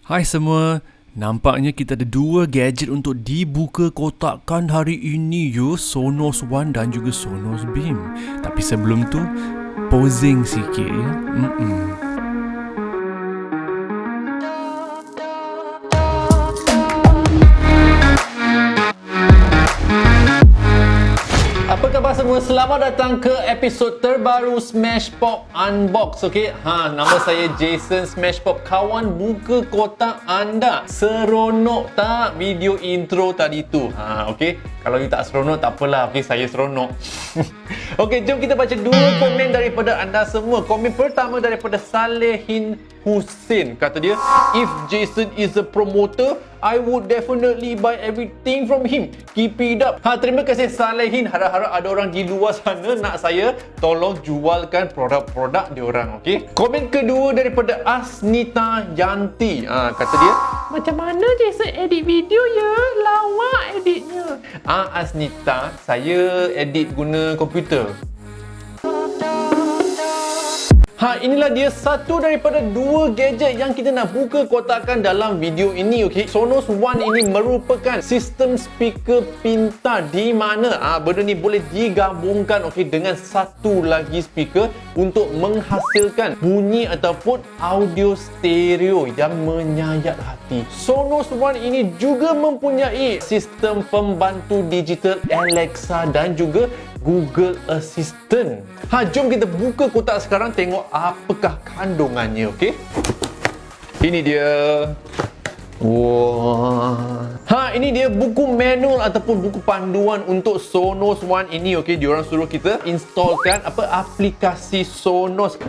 Hai semua, nampaknya kita ada dua gadget untuk dibuka kotakkan hari ini Sonos One dan juga Sonos Beam. Tapi sebelum tu, posing sikit ya. Apa khabar semua? Selamat datang ke episod terbaru Smashpop Unbox. Nama saya Jason Smashpop. Kawan buka kotak anda. Seronok tak video intro tadi tu? Kalau you tak seronok tak apalah. Saya seronok. Jom kita baca dua komen daripada anda semua. Komen pertama daripada Salehin Hussein. Kata dia, if Jason is a promoter, I would definitely buy everything from him. Keep it up. Terima kasih Salehin. Harap-harap ada orang di luar sana nak saya tolong jualkan produk-produk diorang. Komen kedua daripada Asnita Yanti. Kata dia, macam mana Jason edit video ya? Lawak editnya. Asnita, saya edit guna komputer. Inilah dia satu daripada dua gadget yang kita nak buka kotakkan dalam video ini. Sonos One ini merupakan sistem speaker pintar di mana benda ni boleh digabungkan dengan satu lagi speaker untuk menghasilkan bunyi ataupun audio stereo yang menyayat hati. Sonos One ini juga mempunyai sistem pembantu digital Alexa dan juga Google Assistant. Jom kita buka kotak sekarang, tengok apakah kandungannya. Ini dia. Ini dia buku manual ataupun buku panduan untuk Sonos One ini. Diorang suruh kita installkan aplikasi Sonos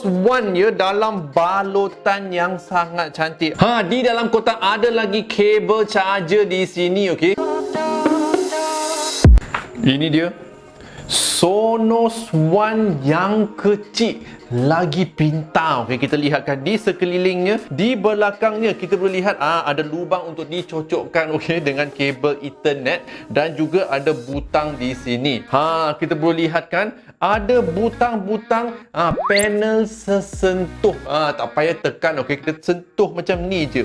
One dalam balutan yang sangat cantik. Di dalam kotak ada lagi kabel charger di sini. Ini dia Sonos One yang kecil lagi pintar. Kita lihatkan di sekelilingnya, di belakangnya kita boleh lihat ada lubang untuk dicocokkan dengan kabel Ethernet dan juga ada butang di sini. Kita boleh lihatkan ada butang-butang panel sesentuh. Tak payah tekan. Kita sentuh macam ni je.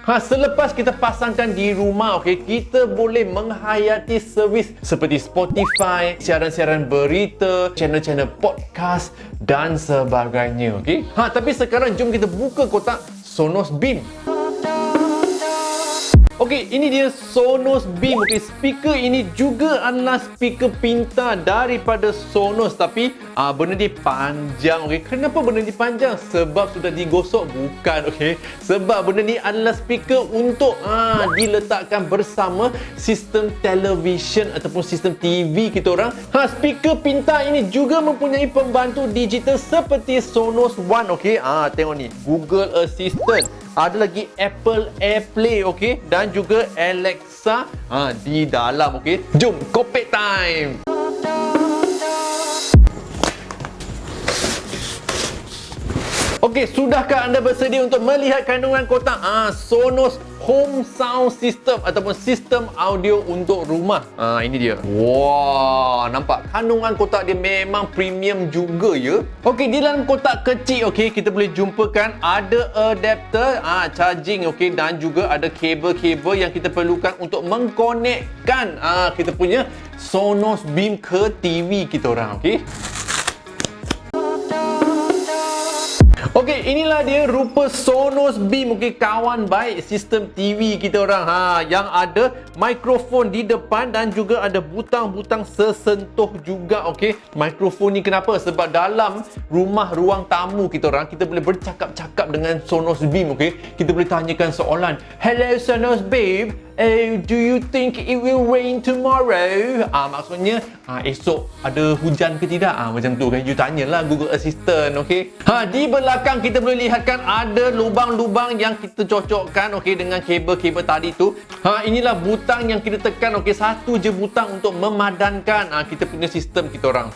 Selepas kita pasangkan di rumah, kita boleh menghayati servis seperti Spotify, siaran-siaran berita, channel-channel podcast dan sebagainya. Tapi sekarang jom kita buka kotak Sonos Beam. Ini dia Sonos Beam. Speaker ini juga adalah speaker pintar daripada Sonos, tapi benda dia panjang. Kenapa benda dia panjang? Sebab sudah digosok? Bukan. Sebab benda ni adalah speaker untuk diletakkan bersama sistem television ataupun sistem TV kita orang. Speaker pintar ini juga mempunyai pembantu digital seperti Sonos One. Tengok ni, Google Assistant. Ada lagi Apple AirPlay, dan juga Alexa di dalam. Jom, kopek time. Sudahkah anda bersedia untuk melihat kandungan kotak Sonos Home Sound System ataupun sistem audio untuk rumah? Ini dia. Nampak kandungan kotak dia memang premium juga ya. Di dalam kotak kecil kita boleh jumpakan ada adapter charging dan juga ada kabel-kabel yang kita perlukan untuk mengkonekkan kita punya Sonos Beam ke TV kita orang. Inilah dia rupa Sonos Beam. Kawan baik sistem TV kita orang yang ada mikrofon di depan dan juga ada butang-butang sesentuh juga. Mikrofon ni kenapa? Sebab dalam rumah ruang tamu kita orang, kita boleh bercakap-cakap dengan Sonos Beam. Kita boleh tanyakan soalan. Hello Sonos Beam, do you think it will rain tomorrow? Maksudnya esok ada hujan ke tidak? Macam tu you tanyalah Google Assistant. Di belakang kita boleh lihatkan ada lubang-lubang yang kita cocokkan dengan kabel-kabel tadi tu. Inilah butang yang kita tekan. Satu je butang untuk memadankan kita punya sistem kita orang.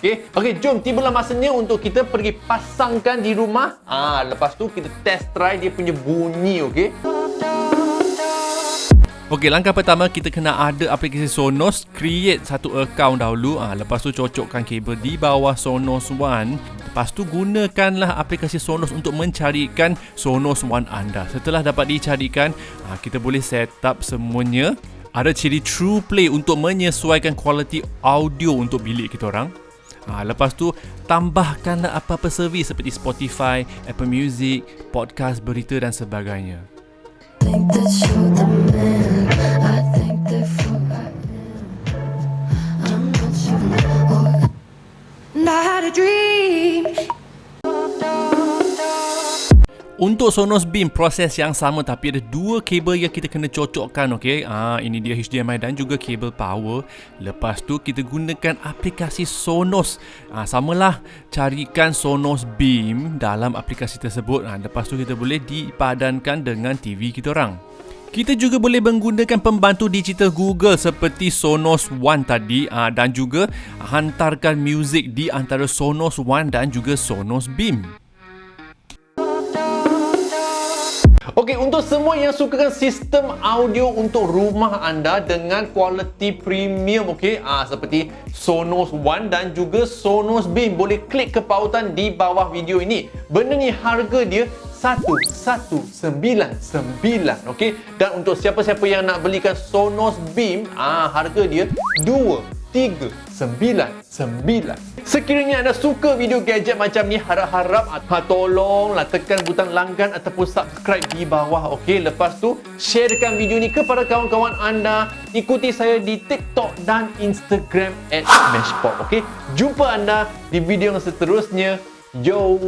Jom, tibalah masanya untuk kita pergi pasangkan di rumah. Lepas tu kita test try dia punya bunyi. Okey, langkah pertama kita kena ada aplikasi Sonos. Create satu account dahulu. Lepas tu cocokkan kabel di bawah Sonos One. Lepas tu gunakanlah aplikasi Sonos untuk mencarikan Sonos One anda. Setelah dapat dicarikan, kita boleh set up semuanya. Ada ciri True Play untuk menyesuaikan kualiti audio untuk bilik kita orang. Lepas tu tambahkanlah apa-apa servis seperti Spotify, Apple Music, podcast, berita dan sebagainya. Think that you're the man. I think therefore I am. I'm not sure. And I had a dream. Untuk Sonos Beam, proses yang sama tapi ada dua kabel yang kita kena cocokkan, okey. Ini dia HDMI dan juga kabel power. Lepas tu kita gunakan aplikasi Sonos. Samalah, carikan Sonos Beam dalam aplikasi tersebut. Lepas tu kita boleh dipadankan dengan TV kita orang. Kita juga boleh menggunakan pembantu digital Google seperti Sonos One tadi, dan juga hantarkan muzik di antara Sonos One dan juga Sonos Beam. Okey, untuk semua yang sukakan sistem audio untuk rumah anda dengan kualiti premium, okey, seperti Sonos One dan juga Sonos Beam, boleh klik ke pautan di bawah video ini. Benda ni harga dia 1199, okey. Dan untuk siapa-siapa yang nak belikan Sonos Beam, harga dia 2399. Sekiranya anda suka video gadget macam ni, harap-harap tolonglah tekan butang langgan ataupun subscribe di bawah, okey. Lepas tu sharekan video ni kepada kawan-kawan anda. Ikuti saya di TikTok dan Instagram @smashpop, okey. Jumpa anda di video yang seterusnya. Yo.